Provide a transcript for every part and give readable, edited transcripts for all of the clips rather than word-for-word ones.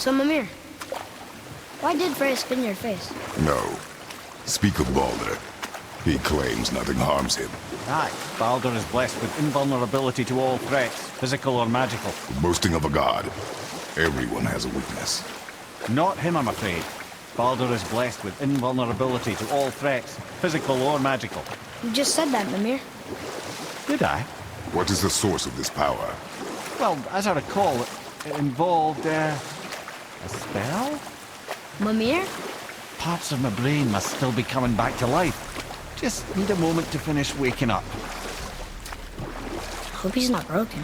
So, Mimir, why did Freya spit in your face? No. Speak of Baldur. He claims nothing harms him. Aye, Baldur is blessed with invulnerability to all threats, physical or magical. Boasting of a god. Everyone has a weakness. Not him, I'm afraid. Baldur is blessed with invulnerability to all threats, physical or magical. You just said that, Mimir. Did I? What is the source of this power? Well, as I recall, it involved, a spell? Mimir? Parts of my brain must still be coming back to life. Just need a moment to finish waking up. Hope he's not broken.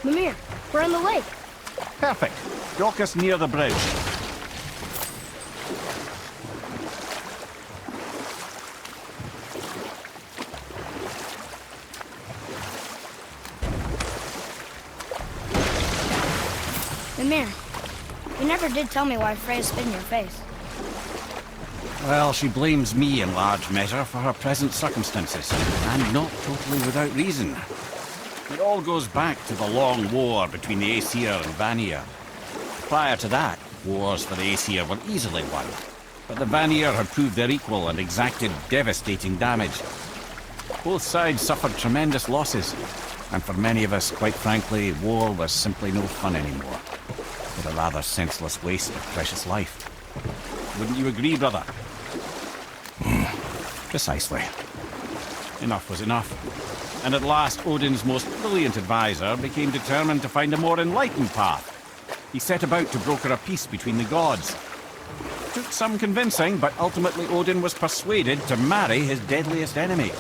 Mimir, we're on the lake. Perfect. Dock us near the bridge. Mimir, you never did tell me why Freya spit in your face. Well, she blames me in large measure for her present circumstances, and not totally without reason. It all goes back to the long war between the Aesir and Vanir. Prior to that, wars for the Aesir were easily won, but the Vanir had proved their equal and exacted devastating damage. Both sides suffered tremendous losses, and for many of us, quite frankly, war was simply no fun anymore. But a rather senseless waste of precious life. Wouldn't you agree, brother? Precisely. Enough was enough. And at last, Odin's most brilliant advisor became determined to find a more enlightened path. He set about to broker a peace between the gods. Took some convincing, but ultimately Odin was persuaded to marry his deadliest enemy,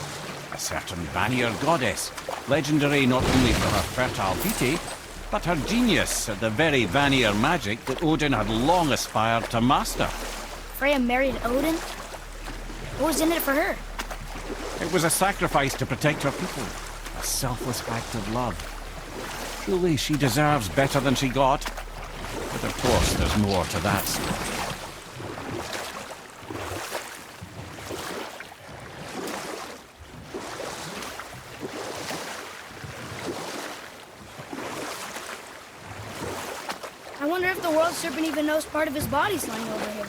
a certain Vanir goddess, legendary not only for her fertile beauty, but her genius at the very Vanir magic that Odin had long aspired to master. Freya married Odin? What was in it for her? It was a sacrifice to protect her people, a selfless act of love. Truly, she deserves better than she got. But of course, there's more to that story. I wonder if the world serpent even knows part of his body's lying over here.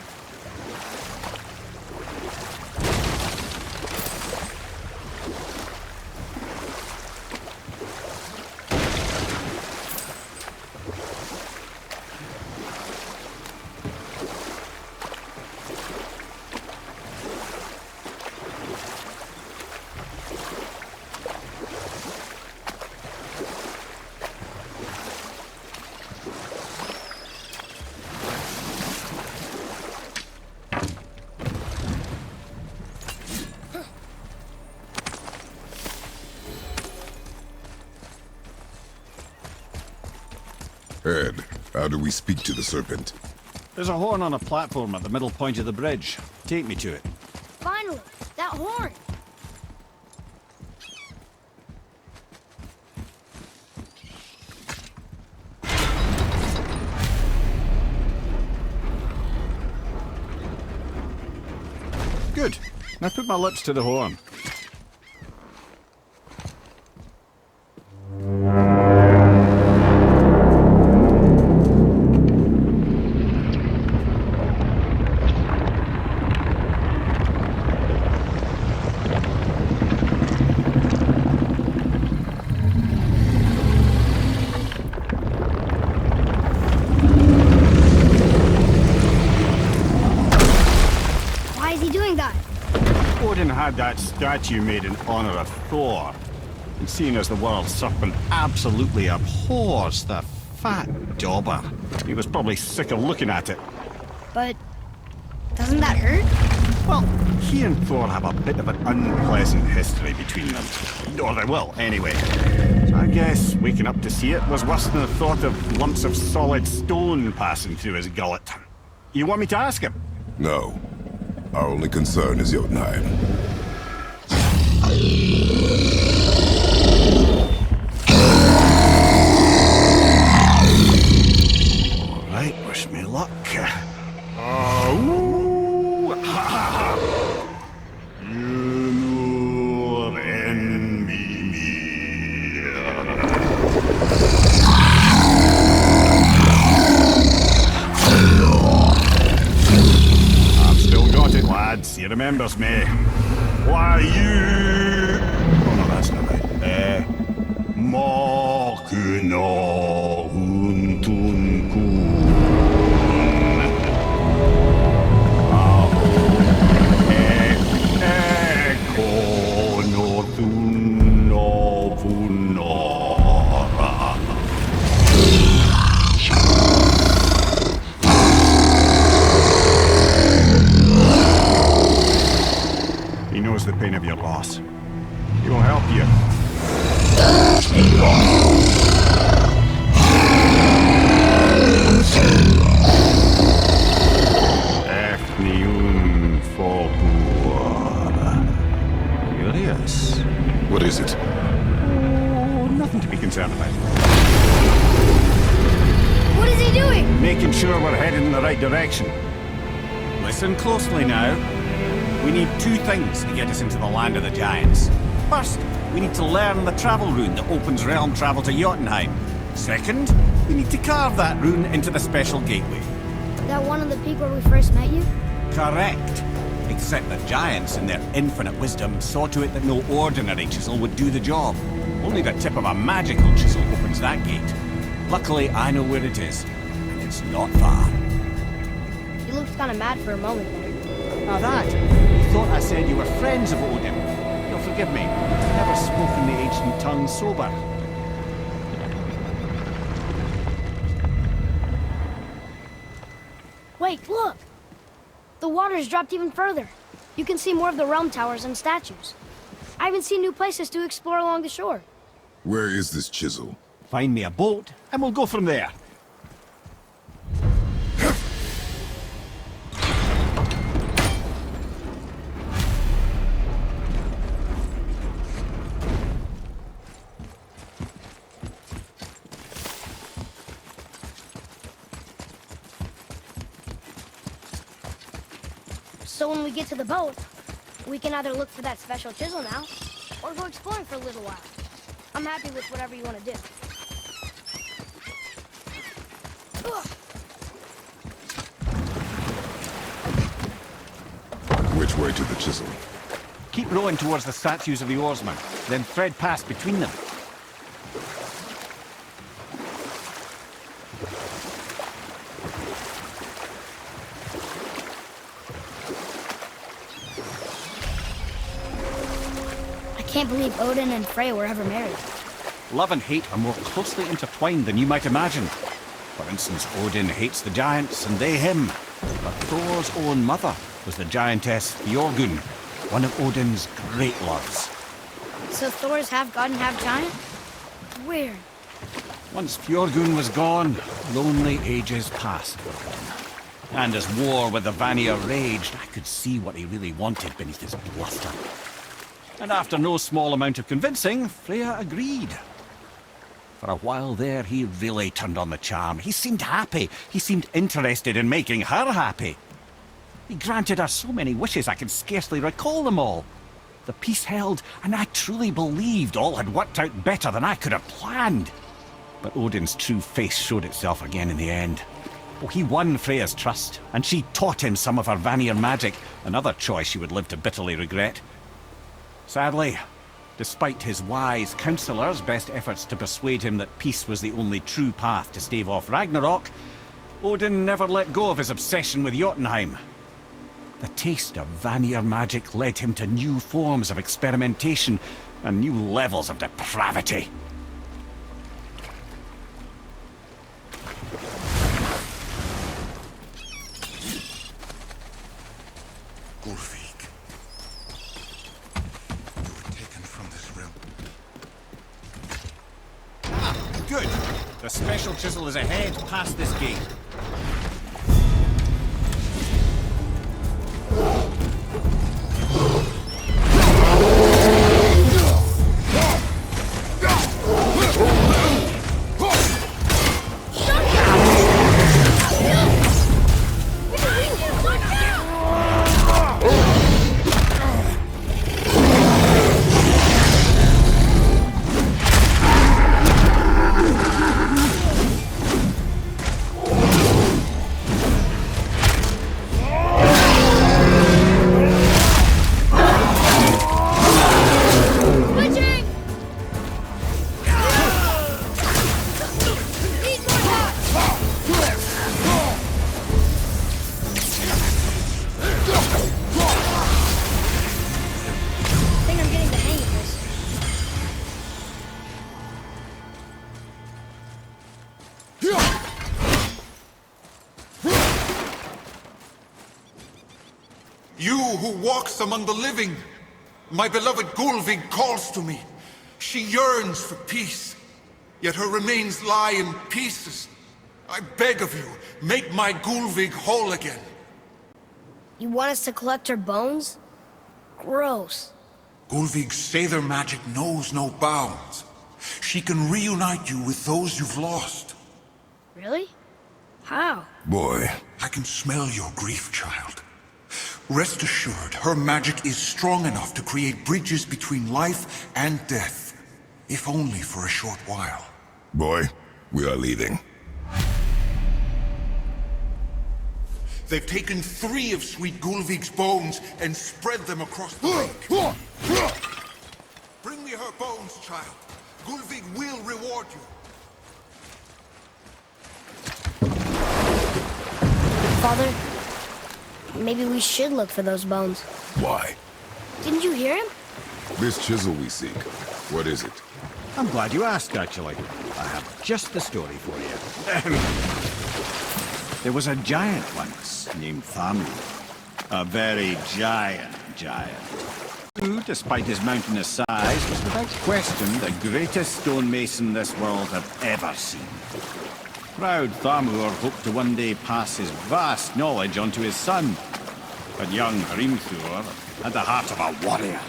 Ed, how do we speak to the serpent? There's a horn on a platform at the middle point of the bridge. Take me to it. Finally, that horn! Good. Now put my lips to the horn. Odin had that statue made in honor of Thor. And seeing as the world serpent absolutely abhors the fat dauber, he was probably sick of looking at it. But doesn't that hurt? Well, he and Thor have a bit of an unpleasant history between them. Or they will, anyway. So I guess waking up to see it was worse than the thought of lumps of solid stone passing through his gullet. You want me to ask him? No. Our only concern is Jotunheim. All right, wish me luck. You know He remembers me. Why you... Oh no, that's not right. Makuna untunkun. He knows the pain of your loss. He will help you. Curious. What is it? Oh, nothing to be concerned about. What is he doing? Making sure we're heading in the right direction. Listen closely now. We need two things to get us into the land of the giants. First, we need to learn the travel rune that opens realm travel to Jotunheim. Second, we need to carve that rune into the special gateway. That one on the peak where we first met you? Correct. Except the giants, in their infinite wisdom, saw to it that no ordinary chisel would do the job. Only the tip of a magical chisel opens that gate. Luckily, I know where it is, and it's not far. You looked kind of mad for a moment there. Now that, you thought I said you were friends of Odin. You'll forgive me. I've never spoken the ancient tongue sober. Wait, look! The water's dropped even further. You can see more of the realm towers and statues. I even see new places to explore along the shore. Where is this chisel? Find me a boat, and we'll go from there. So when we get to the boat, we can either look for that special chisel now, or go exploring for a little while. I'm happy with whatever you want to do. Which way to the chisel? Keep rowing towards the statues of the oarsmen, then thread past between them. I can't believe Odin and Freya were ever married. Love and hate are more closely intertwined than you might imagine. For instance, Odin hates the giants and they him. But Thor's own mother was the giantess Fjorgun, one of Odin's great loves. So Thor's half god and half giant? Weird. Once Fjorgun was gone, lonely ages passed for Odin. And as war with the Vanir raged, I could see what he really wanted beneath his bluster. And after no small amount of convincing, Freya agreed. For a while there, he really turned on the charm. He seemed happy. He seemed interested in making her happy. He granted her so many wishes I can scarcely recall them all. The peace held, and I truly believed all had worked out better than I could have planned. But Odin's true face showed itself again in the end. Oh, he won Freya's trust, and she taught him some of her Vanir magic, another choice she would live to bitterly regret. Sadly, despite his wise counselors' best efforts to persuade him that peace was the only true path to stave off Ragnarok, Odin never let go of his obsession with Jotunheim. The taste of Vanir magic led him to new forms of experimentation and new levels of depravity. Good. The special chisel is ahead, past this gate. You who walks among the living, my beloved Gulvig calls to me. She yearns for peace, yet her remains lie in pieces. I beg of you, make my Gulvig whole again. You want us to collect her bones? Gross. Gulvig's Sather magic knows no bounds. She can reunite you with those you've lost. Really? How? Boy, I can smell your grief, child. Rest assured, her magic is strong enough to create bridges between life and death, if only for a short while. boy, we are leaving. They've taken 3 of Sweet Gulvig's bones and spread them across the lake. Bring me her bones, child. Gulvig will reward you. Father, maybe we should look for those bones. Why? Didn't you hear him? This chisel we seek, what is it? I'm glad you asked, actually. I have just the story for you. There was a giant once, named Thamur. A very giant. Who, despite his mountainous size, was without question the greatest stonemason this world had ever seen. Proud Thamur hoped to one day pass his vast knowledge on to his son. But young Hrimthur had the heart of a warrior.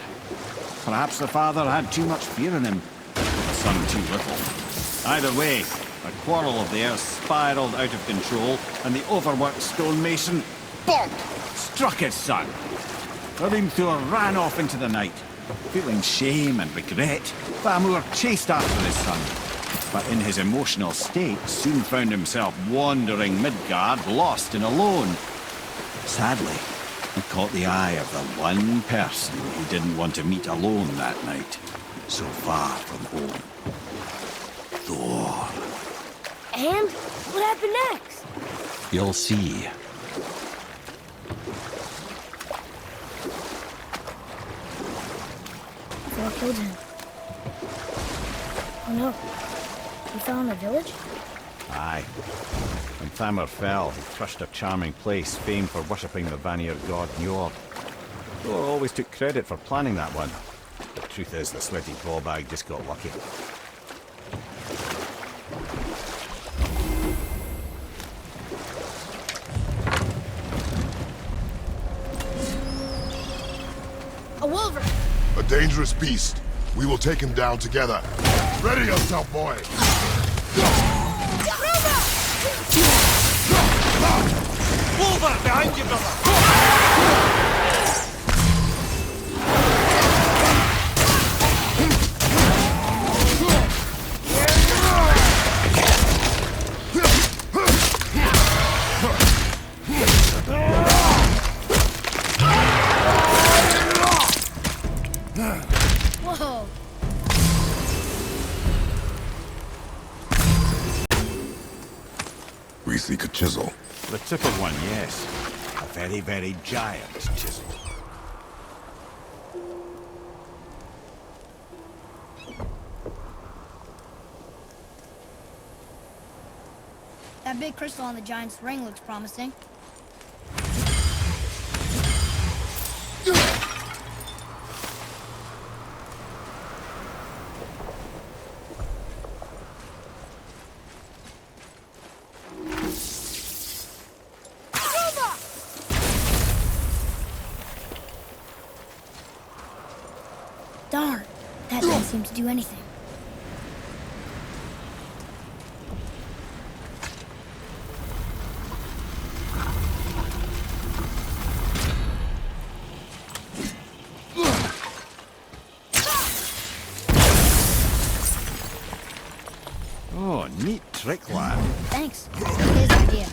Perhaps the father had too much fear in him, the son too little. Either way, a quarrel of theirs spiraled out of control, and the overworked stonemason, bonk, struck his son. Hrimthur ran off into the night. Feeling shame and regret, Thamur chased after his son, but in his emotional state soon found himself wandering Midgard, lost and alone. Sadly, he caught the eye of the one person he didn't want to meet alone that night, so far from home. Thor. And what happened next? You'll see. Thor killed him. Oh no. He fell in a village? Aye. When Thamur fell, he crushed a charming place famed for worshipping the Vanir god Njord. Thor always took credit for planning that one. The truth is, the sweaty ballbag just got lucky. A wolverine! A dangerous beast. We will take him down together. Ready yourself, boy! Wolver, behind you, brother! Whoa! We seek a chisel. The tip of one, yes. A very, very giant chisel. That big crystal on the giant's ring looks promising. Darn, that doesn't seem to do anything. Oh, neat trick, lad. Thanks. His idea.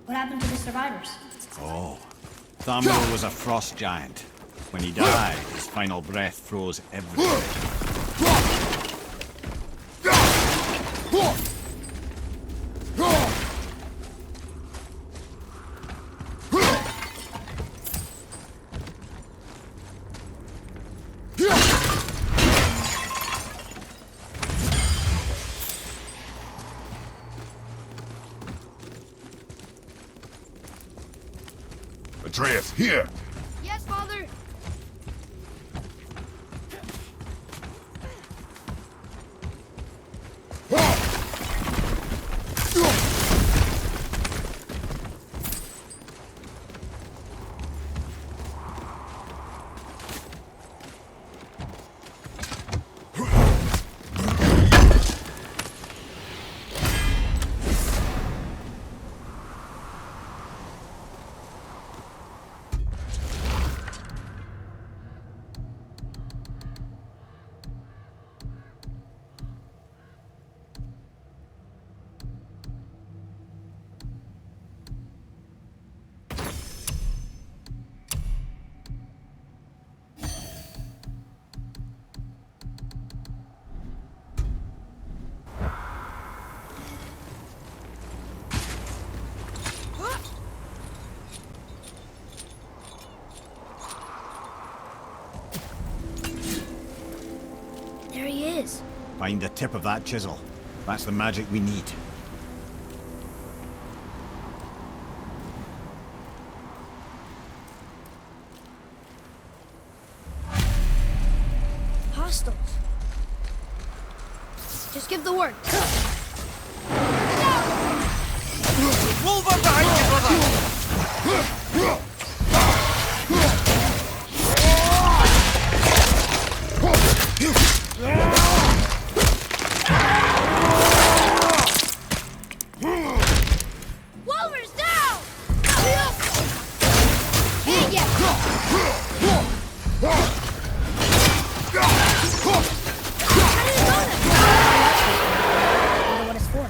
What happened to the survivors? Oh, Thamur was a frost giant. When he died, his final breath froze everything. Atreus, here! Yes, Father. There he is. Find the tip of that chisel. That's the magic we need. Hostiles. Just give the word. Wolver behind you, brother! Wolver's down! Hit ya! I wonder what it's for.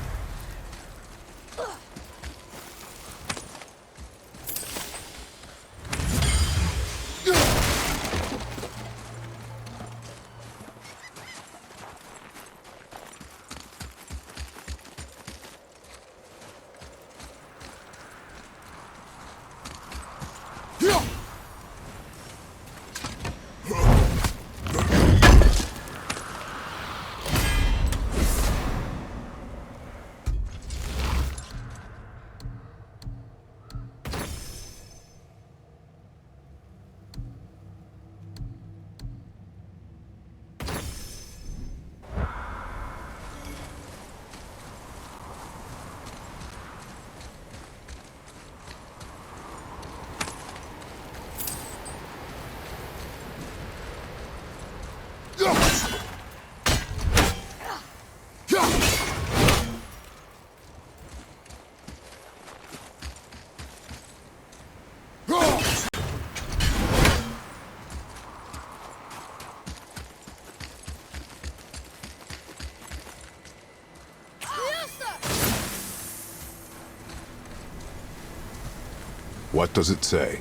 What does it say?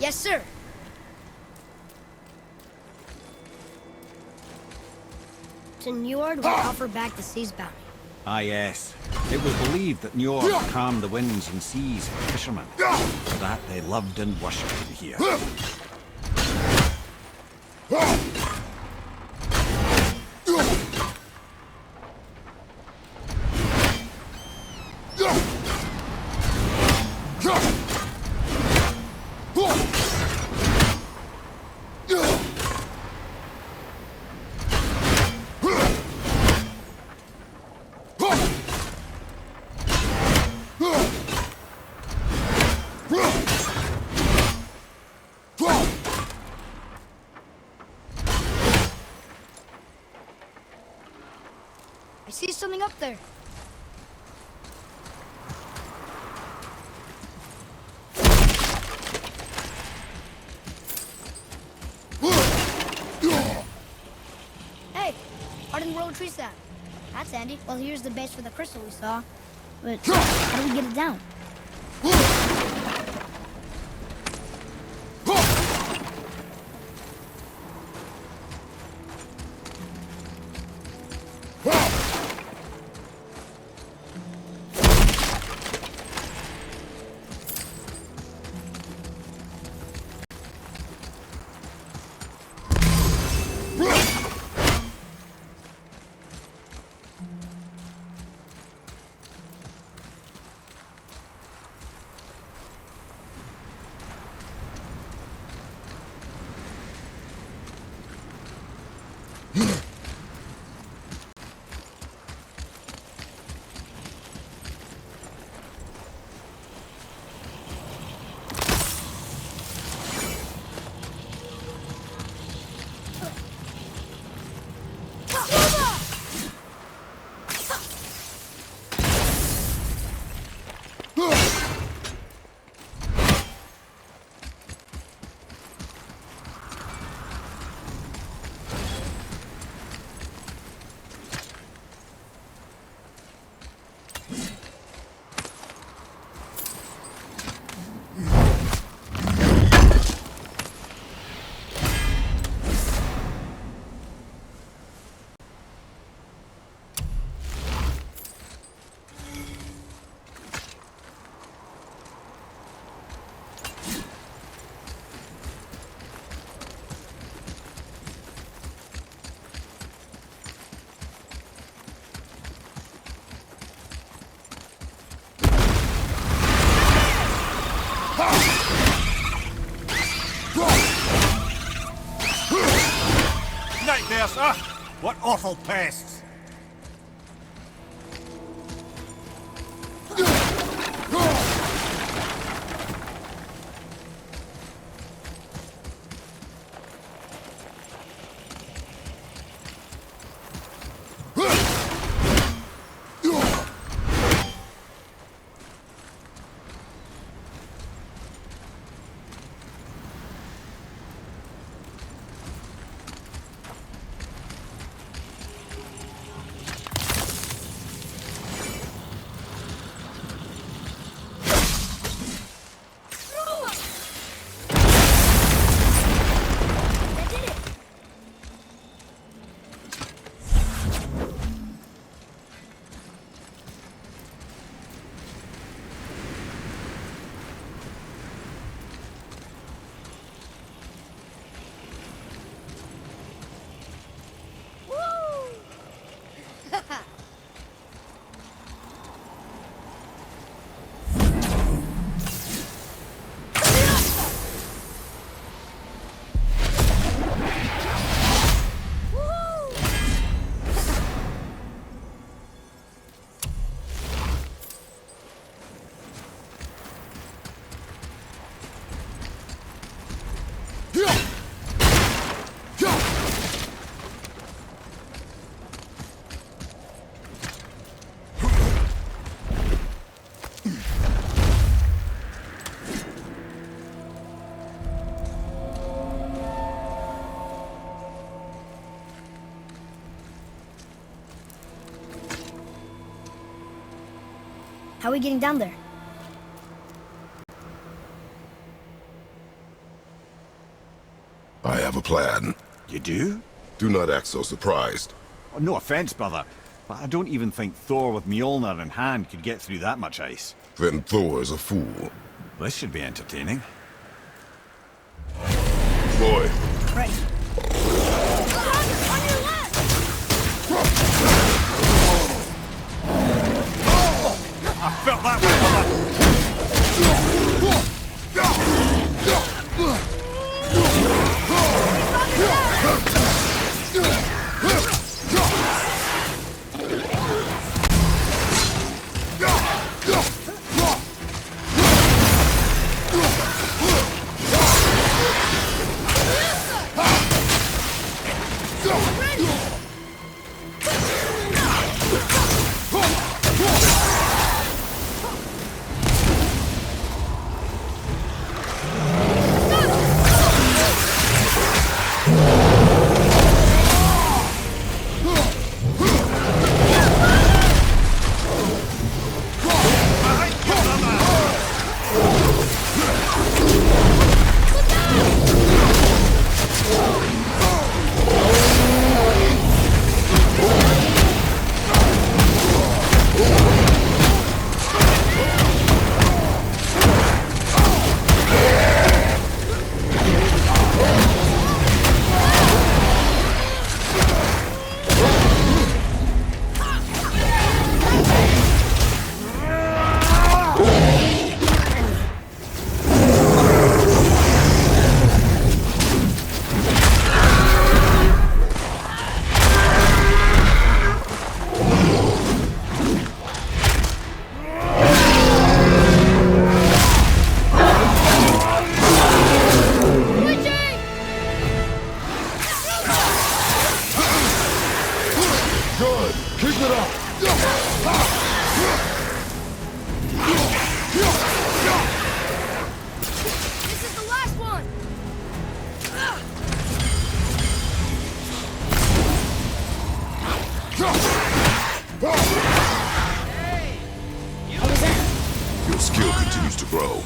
Yes, sir. To Njord will offer back the sea's bounty. Ah, yes. It was believed that Njord calmed the winds and seas for fishermen. For that they loved and worshipped him here. I see something up there. Hey, hardened road tree sap. That's handy. Well, here's the base for the crystal we saw. But how do we get it down? curse! Ah! What awful pests! How are we getting down there? I have a plan. You do? Do not act so surprised. Oh, no offense, brother, but I don't even think Thor with Mjolnir in hand could get through that much ice. Then Thor is a fool. This should be entertaining. Boy, Ready. On your left! I felt that way, your skill continues to grow.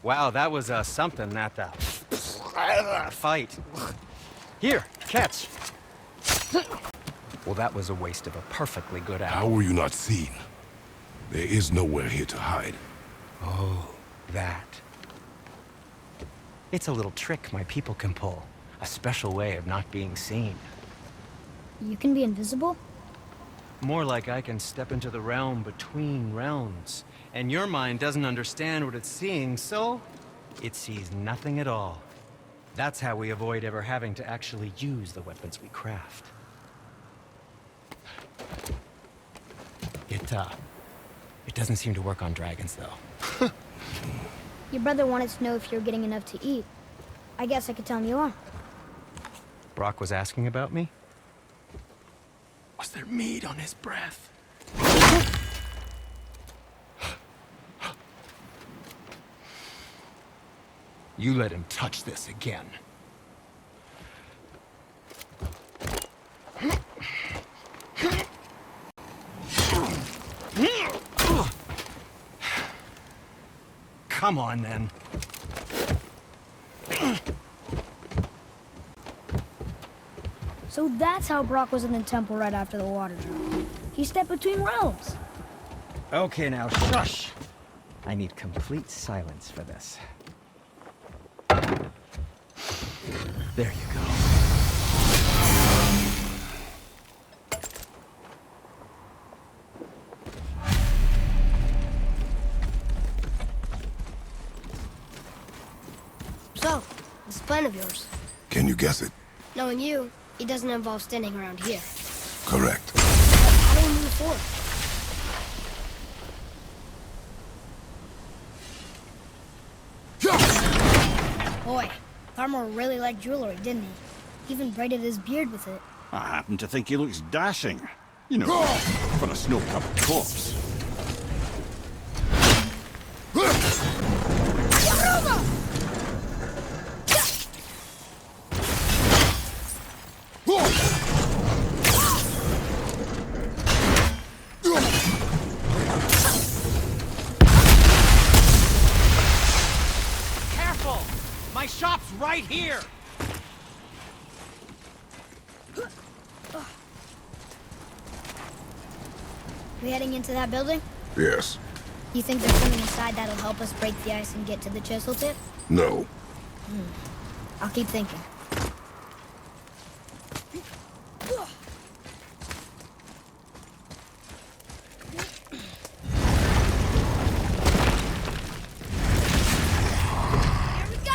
Wow, that was something, that fight. Here, catch. Well, that was a waste of a perfectly good How apple. were you not seen? There is nowhere here to hide. Oh, that. It's a little trick my people can pull. A special way of not being seen. You can be invisible? More like I can step into the realm between realms. And your mind doesn't understand what it's seeing, so it sees nothing at all. That's how we avoid ever having to actually use the weapons we craft. It doesn't seem to work on dragons, though. Your brother wanted to know if you're getting enough to eat. I guess I could tell him you are. Brock was asking about me? Was there meat on his breath? You let him touch this again. Come on, then. So that's how Brock was in the temple right after the water dropped. He stepped between realms. Okay, now shush. I need complete silence for this. There you go. So, this plan of yours. Can you guess it? Knowing you, it doesn't involve standing around here. Correct. How do we move forward? Boy, Farmer really liked jewelry, didn't he? Even braided his beard with it. I happen to think he looks dashing. You know, for a snow-covered corpse. Careful! My shop's right here! We heading into that building? Yes. You think there's something inside that'll help us break the ice and get to the chisel tip? No. I'll keep thinking. Here we go!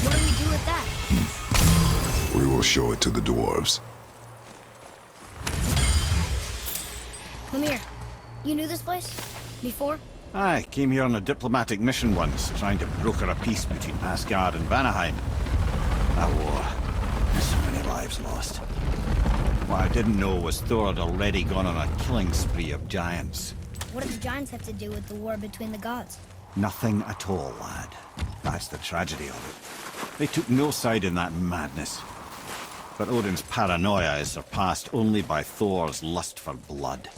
What do we do with that? We will show it to the dwarves. Come here. You knew this place? Before? I came here on a diplomatic mission once, trying to broker a peace between Asgard and Vanaheim. That war. So many lives lost. What I didn't know was Thor had already gone on a killing spree of giants. What do the giants have to do with the war between the gods? Nothing at all, lad. That's the tragedy of it. They took no side in that madness. But Odin's paranoia is surpassed only by Thor's lust for blood.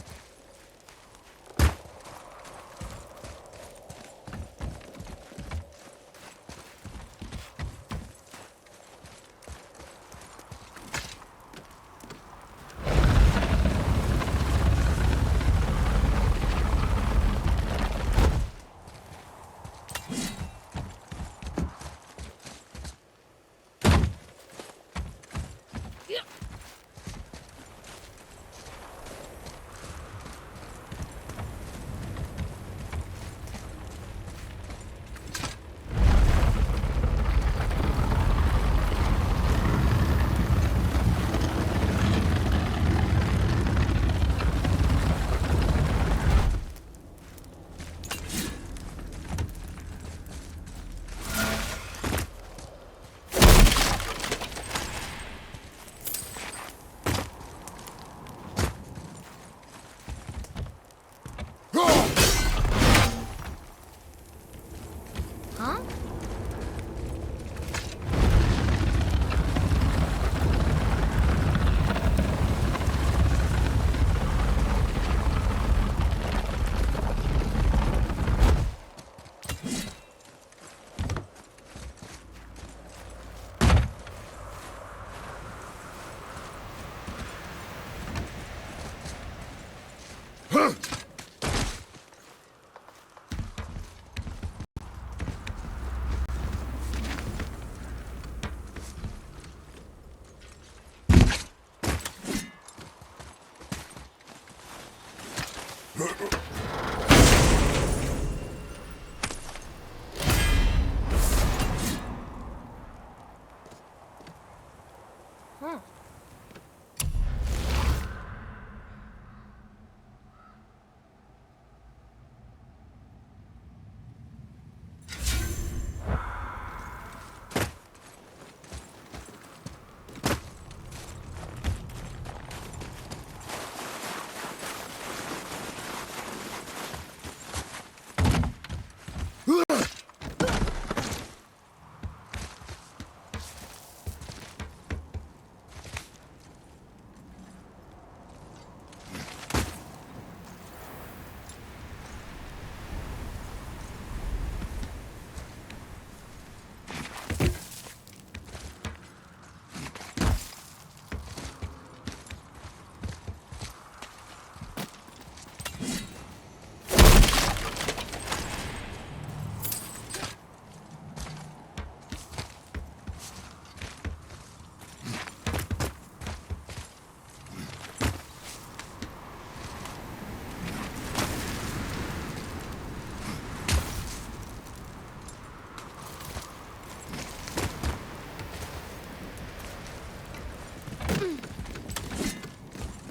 Huh.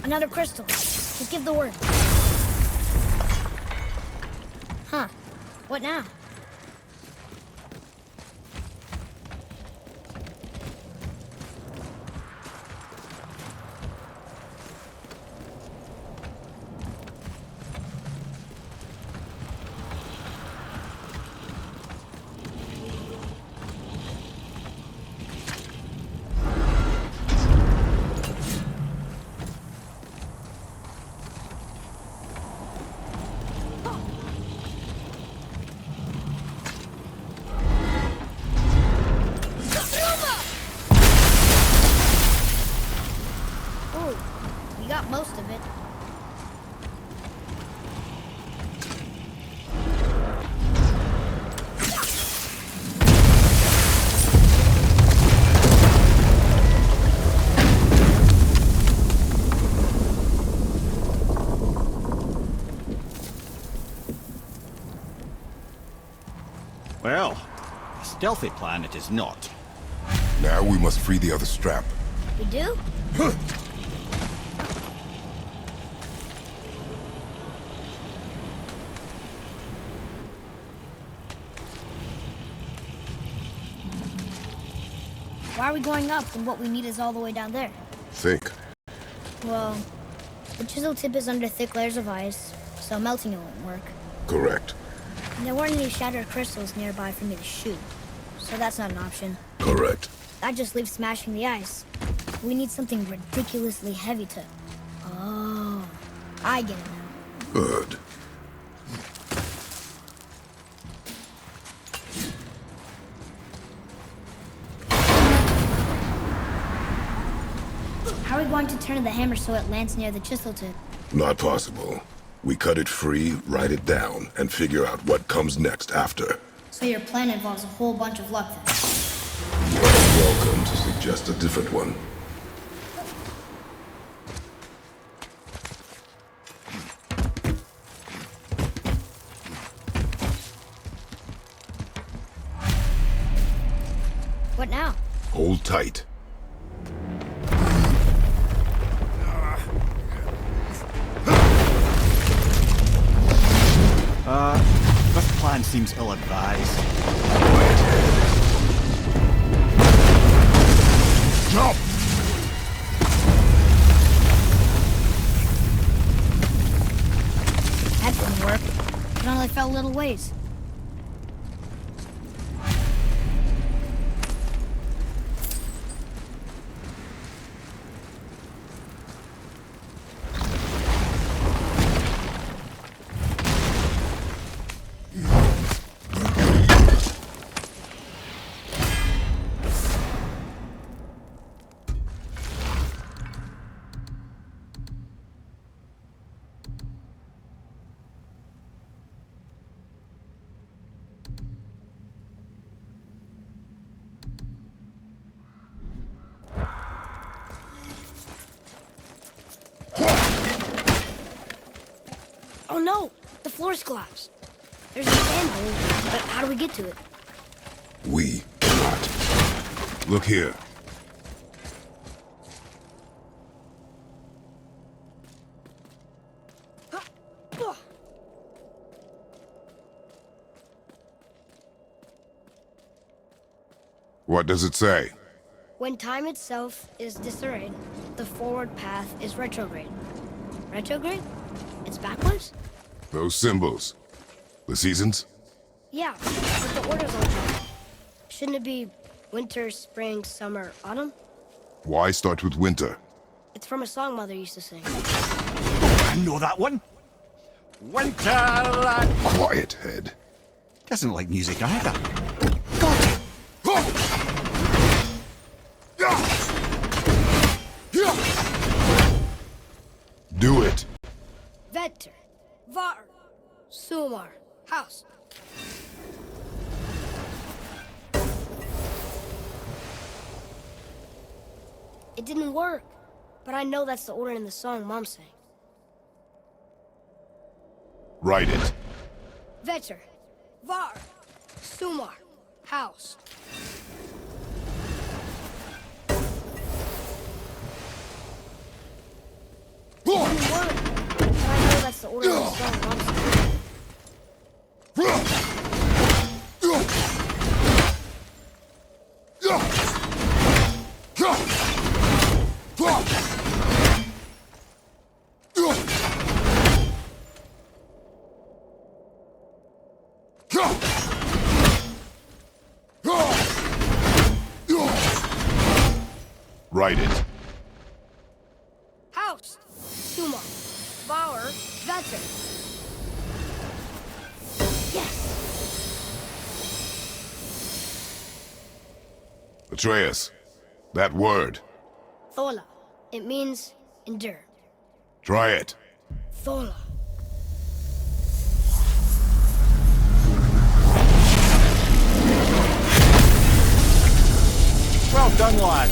Another crystal. Just give the word. Huh. What now? Got most of it. Well, a stealthy plan it is not. Now we must free the other strap. We do? Why are we going up when what we need is all the way down there? Think. Well, the chisel tip is under thick layers of ice, so melting it won't work. Correct. And there weren't any shattered crystals nearby for me to shoot, so that's not an option. Correct. That just leaves smashing the ice. We need something ridiculously heavy to... Oh, I get it now. Good. How are we going to turn the hammer so it lands near the chisel tip? Not possible. We cut it free, write it down, and figure out what comes next after. So your plan involves a whole bunch of luck then? You are welcome to suggest a different one. What now? Hold tight. This plan seems ill-advised. Jump! That didn't work. It only fell a little ways. Oh no! The floor's collapsed. There's a manhole, but how do we get to it? We cannot. Look here. What does it say? When time itself is disarrayed, the forward path is retrograde. Retrograde? It's backwards? Those symbols. The seasons? Yeah, but the order's all wrong. Shouldn't it be winter, spring, summer, autumn? Why start with winter? It's from a song Mother used to sing. I know that one. Winter. Quiet, head. Doesn't like music either. Got it. Do it. Vetter, Var, Sumar, House. It didn't work, but I know that's the order in the song Mom sang. Write it. Vetter, Var, Sumar, House. It didn't work, but I know that's the order in the song Mom sang. Write it. House, Sumar, Bauer, Vetter. Yes! Atreus. That word. Thola. It means endure. Try it. Thola. Well done, lad.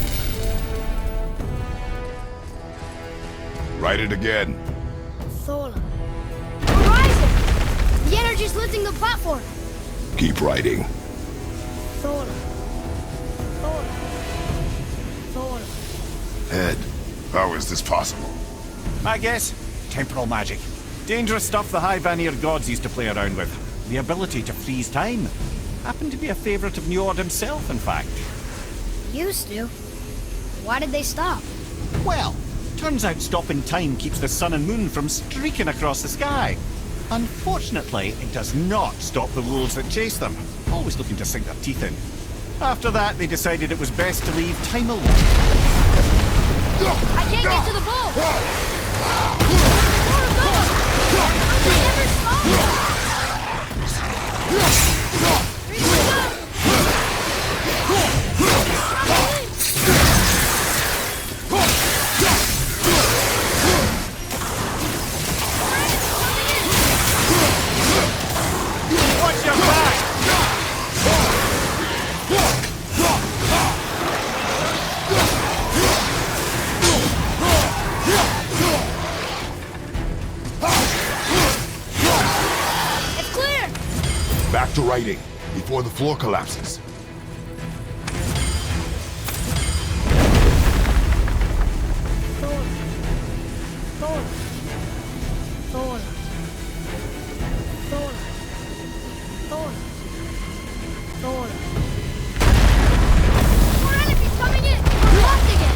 Write it again. Thola. We're rising! The energy's lifting the platform! Keep writing. Thola. Thola. Thola. Head. How is this possible? I guess temporal magic. Dangerous stuff the High Vanir gods used to play around with. The ability to freeze time. Happened to be a favorite of Njord himself, in fact. Used to. Why did they stop? Well, turns out stopping time keeps the sun and moon from streaking across the sky. Unfortunately, it does not stop the wolves that chase them, always looking to sink their teeth in. After that, they decided it was best to leave time alone. I can't get to the bull! Watch your back! It's clear! Back to writing, before the floor collapses. Thola. Thola. Thola. Thola. Thola. Thola. More enemies coming in! We're locked again!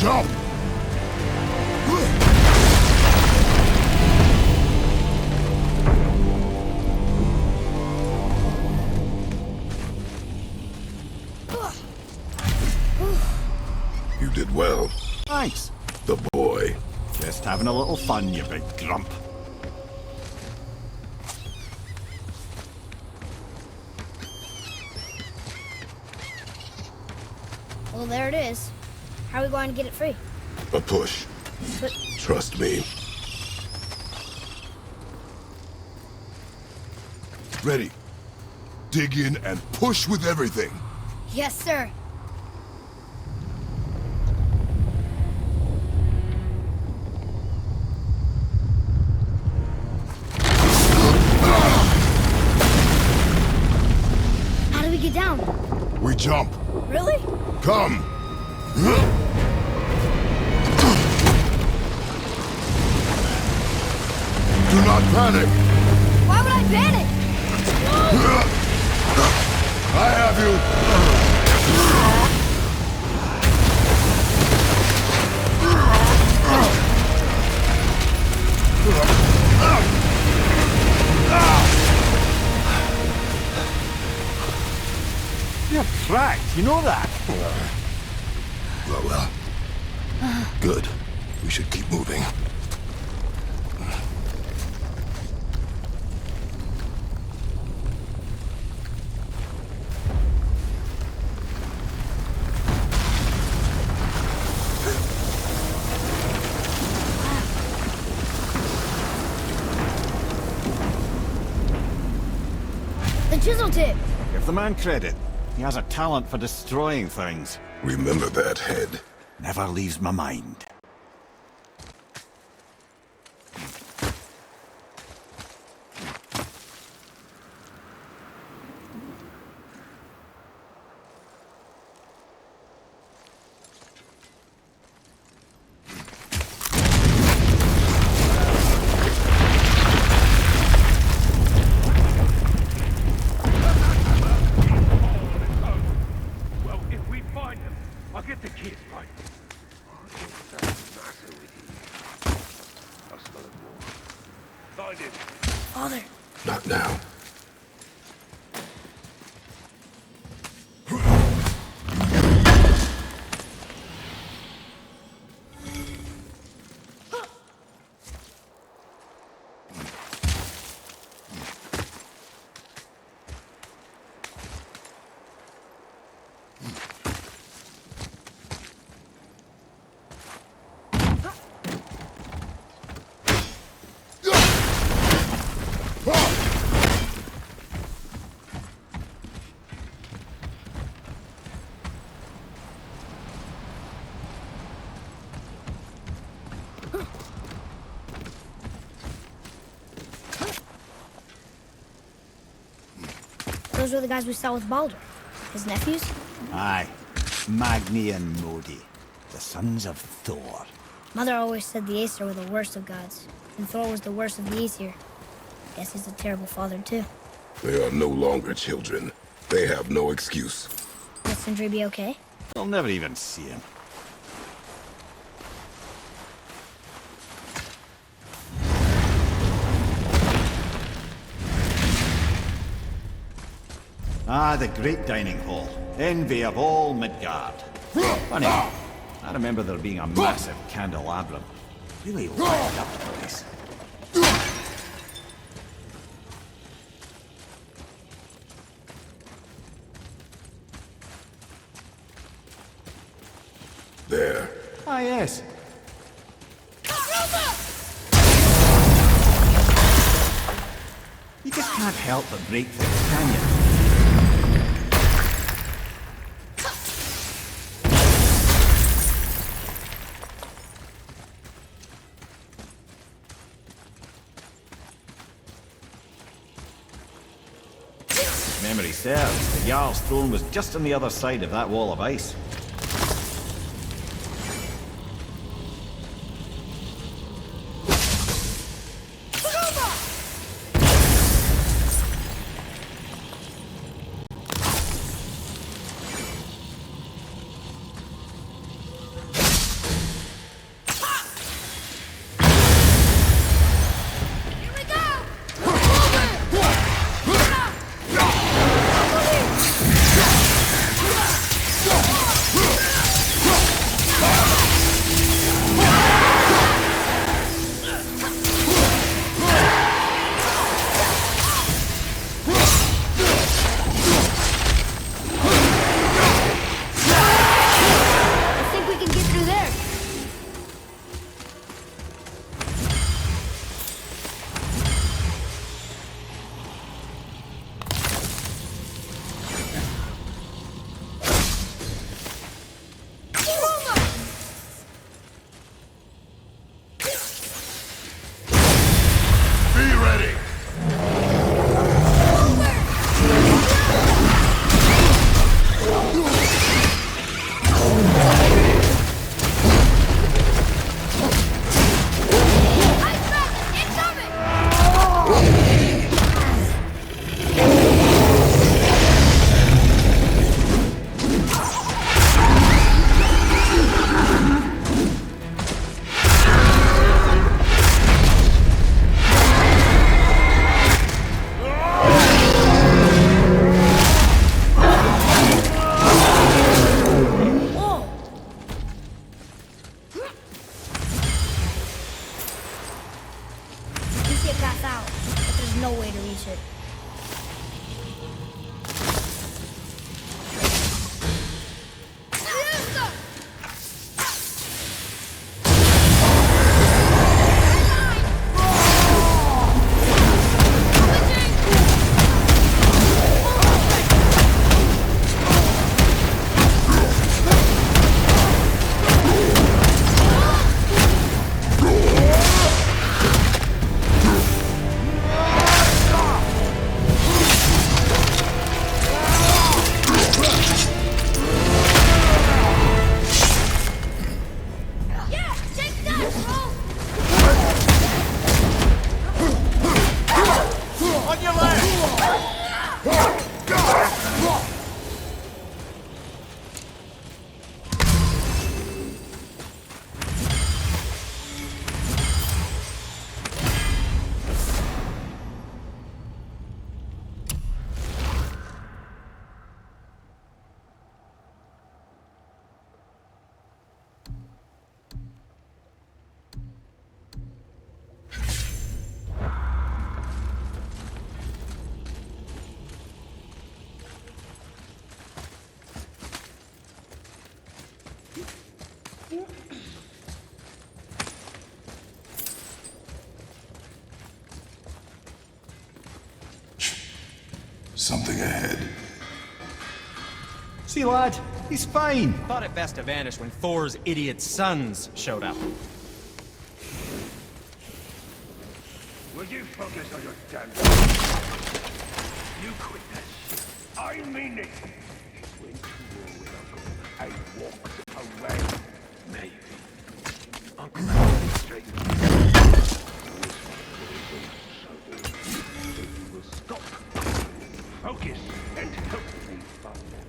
Jump! You did well. Thanks. The boy. Just having a little fun, you big grump. Well, there it is. How are we going to get it free? A push. But Trust me. Ready. Dig in and push with everything. yes, sir. How do we get down? We jump. Really? Come. Do not panic. Why would I panic? I have you. You're cracked, you know that? Well. Good. We should keep moving. The chisel tip. Give the man credit. He has a talent for destroying things. Remember that head. Never leaves my mind. Well, if we find them, I'll get the kids right. Find him. Father. Not now. Those were the guys we saw with Baldur. His nephews? Aye. Magni and Modi, the sons of Thor. Mother always said the Aesir were the worst of gods, and Thor was the worst of the Aesir. Guess he's a terrible father, too. They are no longer children. They have no excuse. Will Sindri be okay? They'll never even see him. Ah, the great dining hall. Envy of all Midgard. Funny, I remember there being a massive candelabrum. Really lighted up the place. There. Ah, yes. You just can't help but break things, can you? Memory serves, the Jarl's throne was just on the other side of that wall of ice. Something ahead. See, lad, he's fine. Thought it best to vanish when Thor's idiot sons showed up. Will you focus on your damn... You quit that shit. I mean it. She went to war with Uncle and walked away. Maybe. Uncle had straight. You will stop. Focus and help me, Father.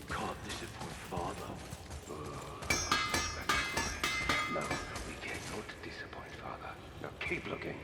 Can't disappoint Father. No, we cannot disappoint Father. Now keep looking.